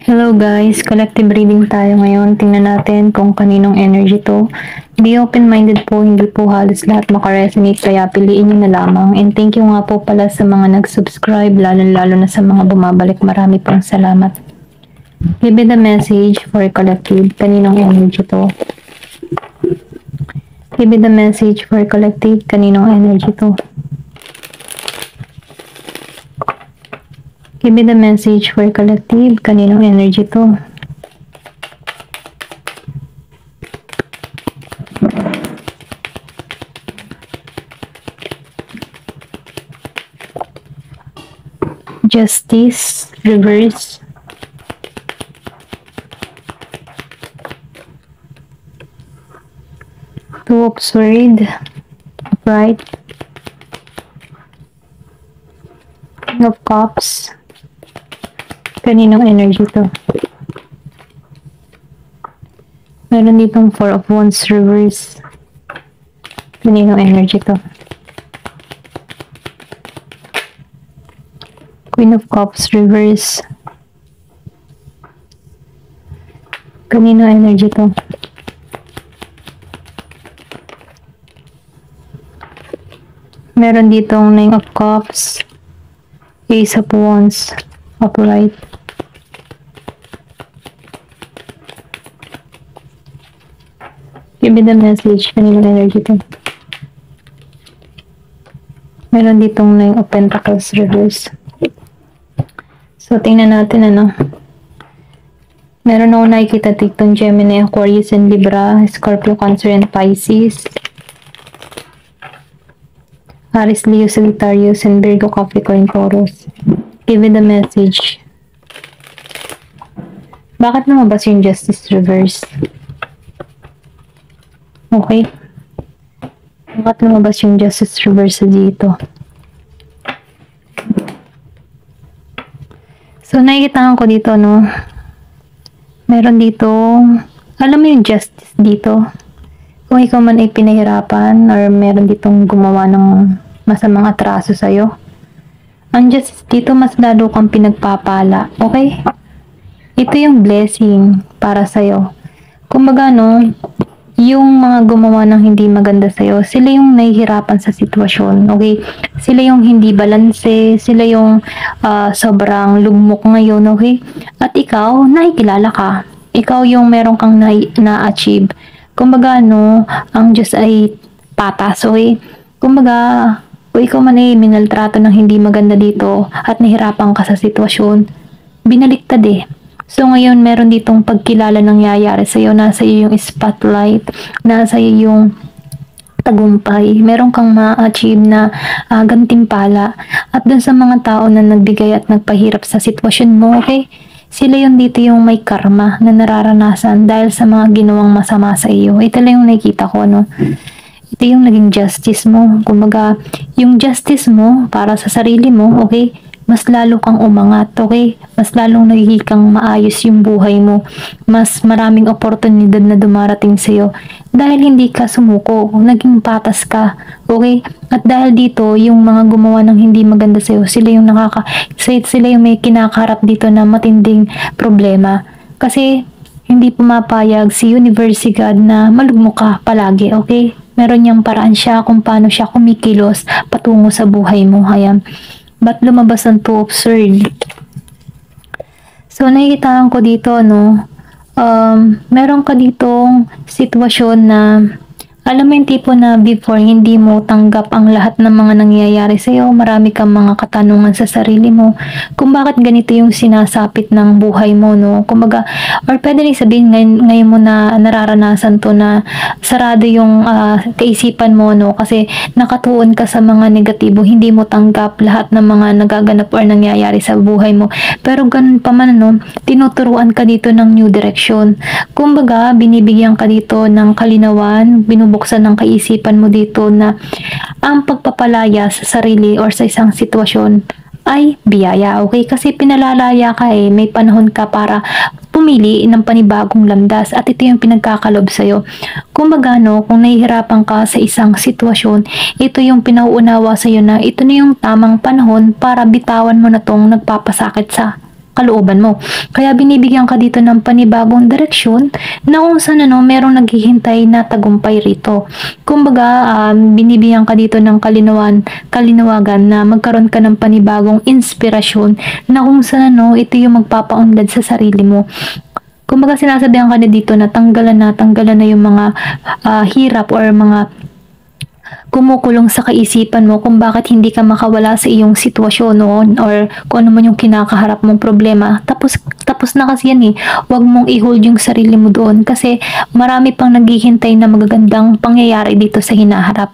Hello guys, collective reading tayo ngayon. Tingnan natin kung kaninong energy to. Be open-minded po, hindi po halos lahat makaresonate kaya piliin nyo na lamang. And thank you nga po pala sa mga nag-subscribe, lalo na sa mga bumabalik. Marami pong salamat. Give me the message for collective. Kaninong energy to? Give me the message for collective. Kaninong energy to? Give me the message for collective. Kaninong energy to? Justice, reverse. Two of Swords, upright. King of Cups. Kaninong energy to? Meron ditong Four of Wands, reverse. Kaninong energy to? Queen of Cups, reverse. Kaninong energy to? Meron ditong Nine of Cups, Ace of Wands, upright. Give me the message. Kaninong energy to? Meron ditong Nine of Pentacles, reverse. So, tingnan natin ano. Meron ako nakikita ditong Gemini, Aquarius, and Libra, Scorpio, Cancer, and Pisces. Aries, Leo, Sagittarius, and Virgo, Capricorn, Taurus. Give me the message. Bakit lumabas yung Justice reverse? Okay. Bakit lumabas yung Justice reverse dito? So, nakikita ko dito, no? Meron dito, alam mo yung justice dito? Kung ikaw man ay pinahirapan or meron ditong gumawa ng masamang atraso sa'yo, ang justice dito, mas lalo kang pinagpapala. Okay? Ito yung blessing para sa'yo. Kumbaga, no, yung mga gumawa ng hindi maganda sa'yo, sila yung nahihirapan sa sitwasyon, okay? Sila yung hindi balanse, sila yung sobrang lugmok ngayon, okay? At ikaw, nakikilala ka. Ikaw yung meron kang na-achieve. Kumbaga, no, ang Diyos ay patas, okay? Kumbaga, kung ikaw man ay minaltrato ng hindi maganda dito at nahihirapan ka sa sitwasyon, binaliktad eh. So, ngayon, meron ditong pagkilala nangyayari sa'yo. Nasa iyo yung spotlight. Nasa iyo yung tagumpay. Meron kang ma-achieve na gantimpala. At dun sa mga tao na nagbigay at nagpahirap sa sitwasyon mo, okay? Sila yung dito yung may karma na nararanasan dahil sa mga ginawang masama sa iyo. Ito lang yung nakikita ko, no? Ito yung naging justice mo. Kumbaga, yung justice mo para sa sarili mo, okay? Mas lalo kang umangat, okay? Mas lalong nagiging maayos yung buhay mo. Mas maraming oportunidad na dumarating sa'yo. Dahil hindi ka sumuko, naging patas ka, okay? At dahil dito, yung mga gumawa ng hindi maganda sa'yo, sila yung sila yung may kinakaharap dito na matinding problema. Kasi, hindi pumapayag si Universe, si God, na malugmok ka palagi, okay? Meron niyang paraan siya kung paano siya kumikilos patungo sa buhay mo. Ayan. Ba't lumabas ang Two of Swords? So, nakikitaan ko dito, no? Meron ka ditong sitwasyon na, alam mo yung tipo na before, hindi mo tanggap ang lahat ng mga nangyayari sa'yo. Marami kang mga katanungan sa sarili mo. Kung bakit ganito yung sinasapit ng buhay mo, no? Kumbaga, or pwede rin sabihin ngayon mo na nararanasan to na sarado yung kaisipan mo, no? Kasi nakatuon ka sa mga negatibo. Hindi mo tanggap lahat ng mga nagaganap or nangyayari sa buhay mo. Pero ganun pa man, no? Tinuturuan ka dito ng new direction. Kumbaga, binibigyan ka dito ng kalinawan, binubuksan ng kaisipan mo dito na ang pagpapalaya sa sarili or sa isang sitwasyon ay biyaya, okay? Kasi pinalalaya ka eh, may panahon ka para pumili ng panibagong landas at ito yung pinagkakalob sa'yo. Kumbaga, no, kung nahihirapan ka sa isang sitwasyon, ito yung pinauunawa sa'yo na ito na yung tamang panahon para bitawan mo na tong nagpapasakit sa kalooban mo. Kaya binibigyan ka dito ng panibagong direksyon na kung saan merong naghihintay na tagumpay rito. Kumbaga, binibigyan ka dito ng kalinawagan na magkaroon ka ng panibagong inspirasyon na kung saan ito yung magpapaunlad sa sarili mo. Kumbaga sinasabihan ka na dito na tanggalan na yung mga hirap or mga kumukulong sa kaisipan mo kung bakit hindi ka makawala sa iyong sitwasyon noon or kung ano man yung kinakaharap mong problema. Tapos na kasi yan eh. Huwag mong i-hold yung sarili mo doon kasi marami pang naghihintay na magagandang pangyayari dito sa hinaharap.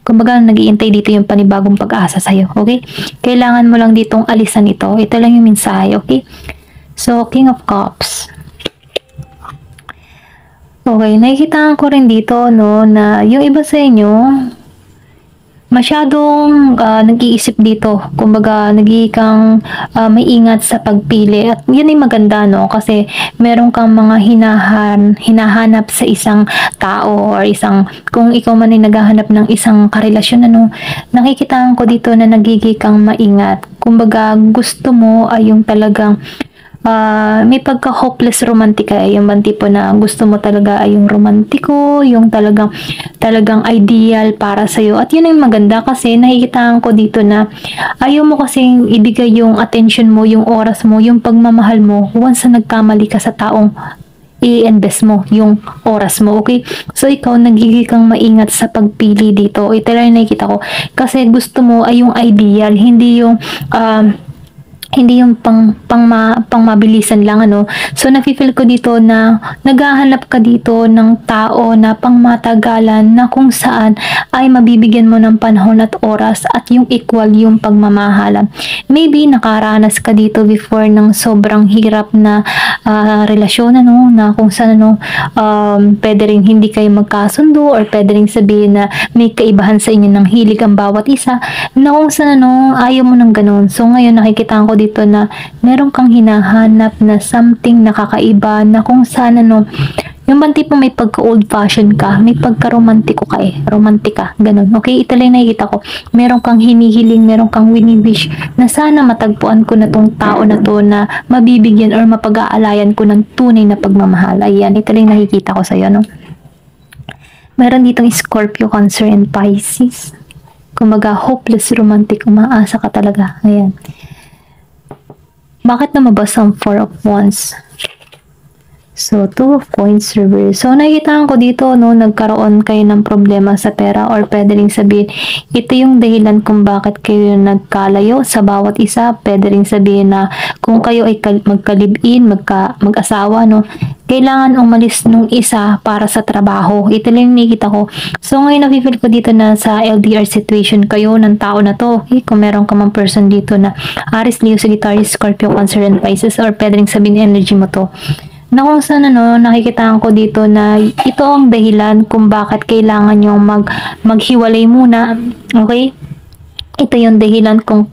Kumbaga, naghihintay dito yung panibagong pag-asa sa'yo, okay? Kailangan mo lang ditong alisan ito. Ito lang yung mensahe, okay? So, King of Cups. Okay, nakikita ko rin dito, na yung iba sa inyo, masyadong nag-iisip dito. Kumbaga, nagiging may ingat sa pagpili. At yun ay maganda, kasi meron kang mga hinahanap sa isang tao or kung ikaw man ay naghahanap ng isang karelasyon, nakikita ko dito na nagiging kang maingat. Kumbaga, gusto mo ay yung talagang may pagka-hopeless romantika yung tipo na gusto mo talaga ay yung romantiko, yung talagang ideal para sa'yo. At yun yung maganda kasi nakikita ko dito na ayaw mo kasing ibigay yung attention mo, yung oras mo, yung pagmamahal mo once na nagkamali ka sa taong i-invest mo yung oras mo, okay? So, ikaw nagiging kang maingat sa pagpili dito. Ito lang yung nakikita ko. Kasi gusto mo ay yung ideal, hindi yung pangmabilisan lang, So, nafe-feel ko dito na naghahanap ka dito ng tao na pangmatagalan na kung saan ay mabibigyan mo ng panahon at oras at yung equal yung pagmamahalan. Maybe nakaranas ka dito before ng sobrang hirap na relasyon, na kung saan, pwede rin hindi kayo magkasundo or pwede rin sabihin na may kaibahan sa inyo ng hilig ang bawat isa, na kung saan, ayaw mo ng ganun. So, ngayon nakikita ko dito na meron kang hinahanap na something nakakaiba na kung saan yung tipo may pagka-old fashion ka, may pagka-romantiko ka romantika, ganun. Okay, ito lang nakikita ko. Meron kang hinihiling, meron kang wini-wish na sana matagpuan ko na tong tao na to na mabibigyan or mapag-aalayan ko ng tunay na pagmamahal. Ayan, ito lang nakikita ko sa'yo, Meron ditong Scorpio, Cancer, and Pisces. Kumbaga, hopeless romantic, umaasa ka talaga. Ayan. Bakit lumabas ang Four of Wands? So, Two of Coins reverse. So, nakikita ko dito, nagkaroon kayo ng problema sa pera or pwede rin sabihin, ito yung dahilan kung bakit kayo nagkalayo sa bawat isa. Pwede rin sabihin na kung kayo ay magkalibin, mag-asawa, kailangan umalis nung isa para sa trabaho. Ito lang yung nakikita ko. So, ngayon nafe-feel ko dito na sa LDR situation kayo ng tao na to. Okay? Kung meron ka mang person dito na Aries, Leo, Sagittarius, Scorpio, Cancer, and Pisces, or pwede rin sabihin energy mo to. Na kung saan nakikita ko dito na ito ang dahilan kung bakit kailangan yung maghiwalay muna. Okay? Ito yung dahilan kung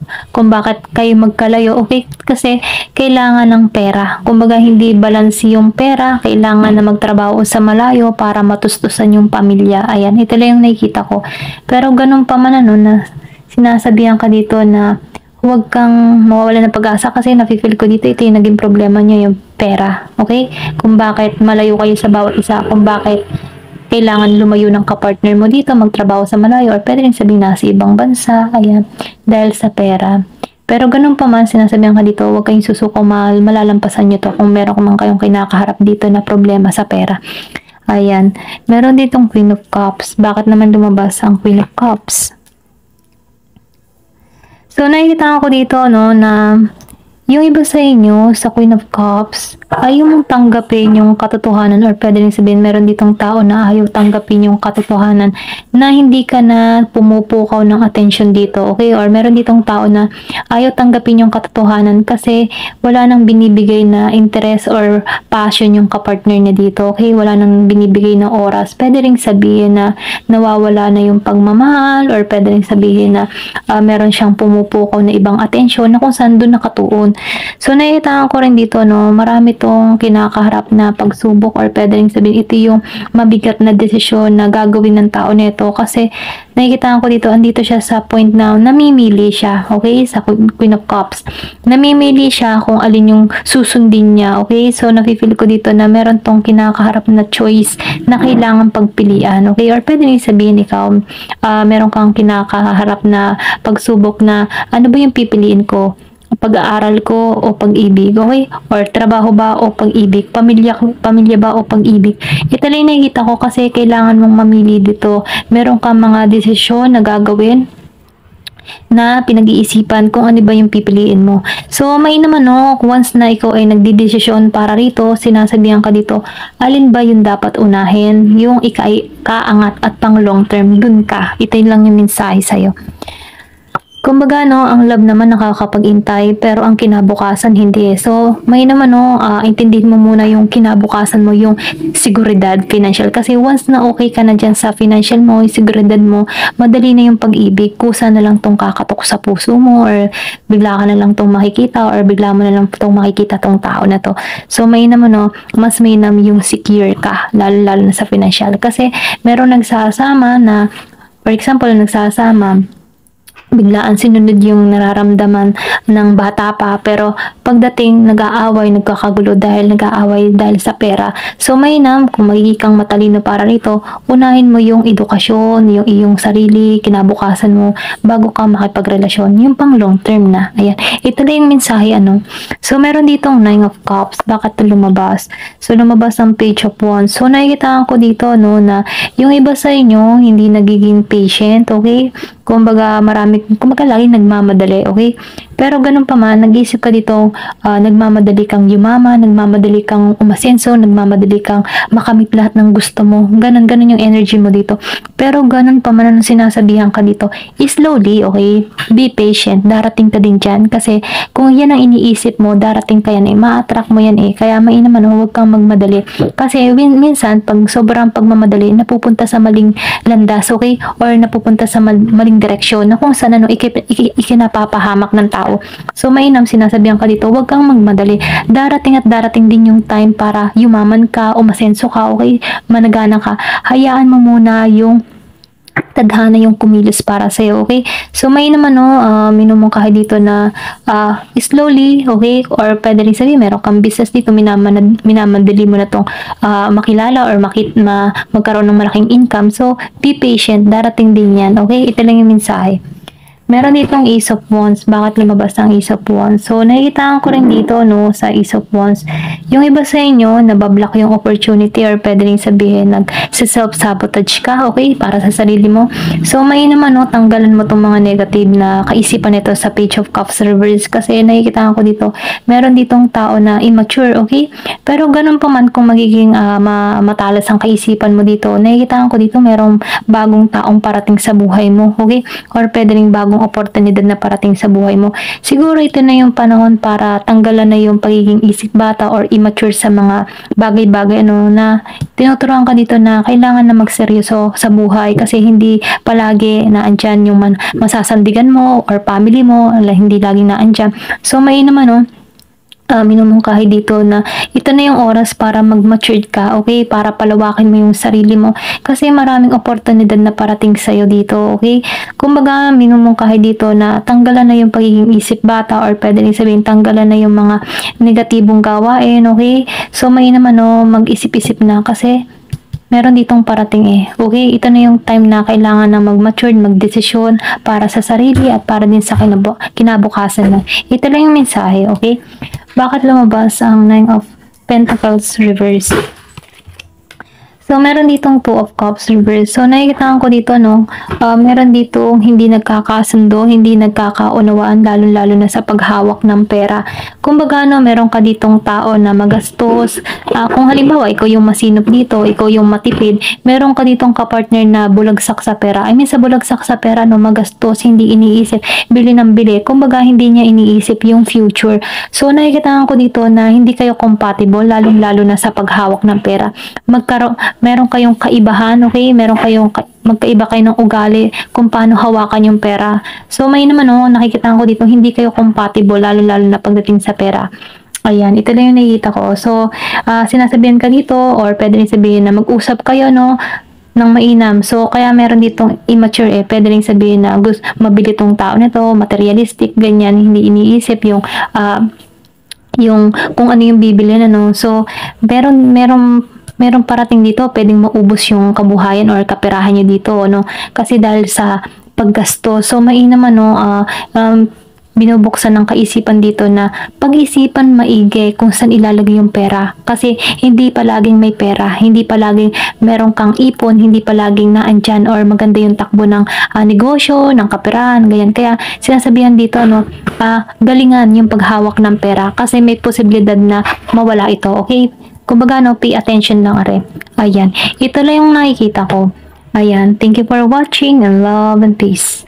bakit kayo magkalayo. Okay? Kasi kailangan ng pera. Kumbaga hindi balance yung pera. Kailangan na magtrabaho sa malayo para matustusan yung pamilya. Ayan, ito lang yung nakikita ko. Pero ganun pa man na sinasabihan ka dito na huwag kang mawawala ng pag-asa kasi nafe-feel ko dito ito yung naging problema niyo, yung pera. Okay? Kung bakit malayo kayo sa bawat isa, kung bakit kailangan lumayo ng kapartner mo dito, magtrabaho sa malayo, or pwede rin sabihin nasa ibang bansa, ayan, dahil sa pera. Pero ganun pa man, sinasabihan ka dito, huwag kayong susuko, malalampasan nyo to kung meron man kayong kinakaharap dito na problema sa pera. Ayan. Meron ditong Queen of Cups. Bakit naman lumabas ang Queen of Cups? So, nakikita ko dito, na yung iba sa inyo, sa Queen of Cups, ayaw mong tanggapin yung katotohanan or pwede rin sabihin, meron ditong tao na ayaw tanggapin yung katotohanan na hindi ka na pumupukaw ng attention dito, okay? Or meron ditong tao na ayaw tanggapin yung katotohanan kasi wala nang binibigay na interest or passion yung kapartner niya dito, okay? Wala nang binibigay na oras. Pwede rin sabihin na nawawala na yung pagmamahal or pwede rin sabihin na meron siyang pumupukaw na ibang attention na kung saan doon nakatuon. So, nakikita ko rin dito, no, marami tong kinakaharap na pagsubok or pwede rin sabihin ito yung mabigat na desisyon na gagawin ng tao nito kasi nakikita ko dito, andito siya sa point na namimili siya, okay, sa Queen of Cups. Namimili siya kung alin yung susundin niya, okay? So, nafe-feel ko dito na meron tong kinakaharap na choice na kailangan pagpilian, okay? Or pwede rin sabihin ikaw, meron kang kinakaharap na pagsubok na ano ba yung pipiliin ko? Pag-aaral ko o pag-ibig, okay? Or trabaho ba o pag-ibig? Pamilya ba o pag-ibig? Ito lang nakikita ko kasi kailangan mong mamili dito. Meron kang mga desisyon na gagawin na pinag-iisipan kung ano ba yung pipiliin mo. So, may naman no, once na ikaw ay nagdidesisyon para rito, sinasabihan ka dito, alin ba yung dapat unahin? Yung kaangat at pang long term, dun ka. Ito lang yung mensahe sa'yo. Kumbaga, no, ang love naman nakakapag-intay, pero ang kinabukasan hindi. So, may naman, no, intindihin mo muna yung kinabukasan mo, yung seguridad, financial. Kasi once na okay ka na dyan sa financial mo, yung seguridad mo, madali na yung pag-ibig. Kusa na lang tong kakatok sa puso mo, or bigla ka na lang tong makikita, or bigla mo na lang tong makikita tong tao na to. So, may naman, no, mas mainam yung secure ka, lalo na sa financial. Kasi, meron nagsasama na, for example, nagsasama, biglaan sinunod yung nararamdaman ng bata pa, pero pagdating nag-aaway, nagkakagulo dahil sa pera. So mainam kung magiging kang matalino para rito, unahin mo yung edukasyon, yung iyong sarili, kinabukasan mo bago ka makipagrelasyon, yung pang long term na. Ayan, ito na yung mensahe ano. So meron ditong 9 of Cups, bakit lumabas? So lumabas ang Page of Wands. So nakikita ko dito no na yung iba sa inyo hindi nagiging patient, okay? Kumbaga lagi nagmamadali, okay? Pero ganun pa man, nag-isip ka dito, nagmamadali kang yumaman, nagmamadali kang umasenso, nagmamadali kang makamit lahat ng gusto mo. Ganun yung energy mo dito. Pero ganun pa man ang sinasabihan ka dito, slowly, okay? Be patient, darating ka din dyan. Kasi kung yan ang iniisip mo, darating ka yan eh, ma-attract mo yan eh. Kaya mainaman, huwag kang magmadali. Kasi minsan, pag sobrang pagmamadali, napupunta sa maling landas, okay? Or napupunta sa maling direksyon na kung saan ano, ikinapapahamak ng tao. So, mainam sinasabihan ka dito, huwag kang magmadali. Darating at darating din yung time para yumaman ka, umasenso ka, okay? Managana ka. Hayaan mo muna yung tadhana yung kumilos para sa'yo, okay? So, may naman, no, minumungkahi dito na slowly, okay? Or pwede rin sabihin, meron kang business dito, minamadali mo na tong makilala or magkaroon ng malaking income. So, be patient, darating din yan, okay? Ito lang yung mensahe. Meron ditong Ace of Wands. Bakit lumabas ang Ace of Wands? So, nakikita ko rin dito, no, sa Ace of Wands. Yung iba sa inyo, nabablock yung opportunity or pwede rin sabihin, nag-self-sabotage ka, okay, para sa sarili mo. So, may naman, no, tanggalan mo tong mga negative na kaisipan nito sa Page of Cups reverse kasi nakikita ko dito, meron ditong tao na immature, okay? Pero ganun pa man kung magiging matalas ang kaisipan mo dito, nakikita ko dito, merong bagong taong parating sa buhay mo, okay? Or pwede rin bagong oportunidad na parating sa buhay mo. Siguro ito na yung panahon para tanggalan na yung pagiging isip bata or immature sa mga bagay-bagay ano na tinuturuan ka dito na kailangan na magseryoso sa buhay kasi hindi palagi na andyan yung masasandigan mo or family mo, hindi laging na andyan. So may naman no, minumungkahi dito na ito na yung oras para mag-mature ka, okay? Para palawakin mo yung sarili mo kasi maraming oportunidad na parating sa'yo dito, okay? Kumbaga, minumungkahi dito na tanggalan na yung pagiging isip bata or pwede rin sabihin tanggalan na yung mga negatibong gawain, okay? So, may naman no, mag-isip-isip na kasi meron ditong parating eh. Okay, ito na yung time na kailangan na mag-mature, mag-desisyon para sa sarili at para din sa kinabukasan na. Ito lang yung mensahe, okay? Bakit lumabas ang 9 of Pentacles reverse? So, meron ditong 2 of Cups reverse. So, nakikita ko dito, no, meron ditong hindi nagkakasundo, hindi nagkakaunawaan, lalo-lalo na sa paghawak ng pera. Kumbaga, no, meron ka ditong tao na magastos. Kung halimbawa, ikaw yung masinop dito, ikaw yung matipid, meron ka ditong kapartner na bulagsak sa pera. I mean, sa bulagsak sa pera, no, magastos, hindi iniisip, bili ng bili. Kumbaga, hindi niya iniisip yung future. So, nakikita ko dito na hindi kayo compatible, lalong-lalo na sa paghawak ng pera. meron kayong kaibahan, okay? Meron kayong magkaiba kayo ng ugali kung paano hawakan yung pera. So may naman nakikita ko dito hindi kayo compatible lalo na pagdating sa pera. Ayan, ito lang yung nakikita ko. So, sinasabihan ka dito or pwede rin sabihin na mag-usap kayo, ng mainam. So, kaya meron ditong immature pwede rin sabihin na mabili tong tao nito, materialistic, ganyan, hindi iniisip yung kung ano yung bibili So, meron parating dito, pwedeng maubos yung kabuhayan or kaperahan nyo dito, Kasi dahil sa paggasto. So, mainam, binubuksan ng kaisipan dito na pag-isipan maigi kung saan ilalagay yung pera. Kasi hindi palaging may pera, hindi palaging meron kang ipon, hindi palaging naandyan or maganda yung takbo ng negosyo, ng kaperahan, ganyan. Kaya sinasabihan dito, galingan yung paghawak ng pera kasi may posibilidad na mawala ito, okay? Kumbaga, pay attention lang are. Ayan, ito lang yung nakikita ko. Ayan, thank you for watching and love and peace.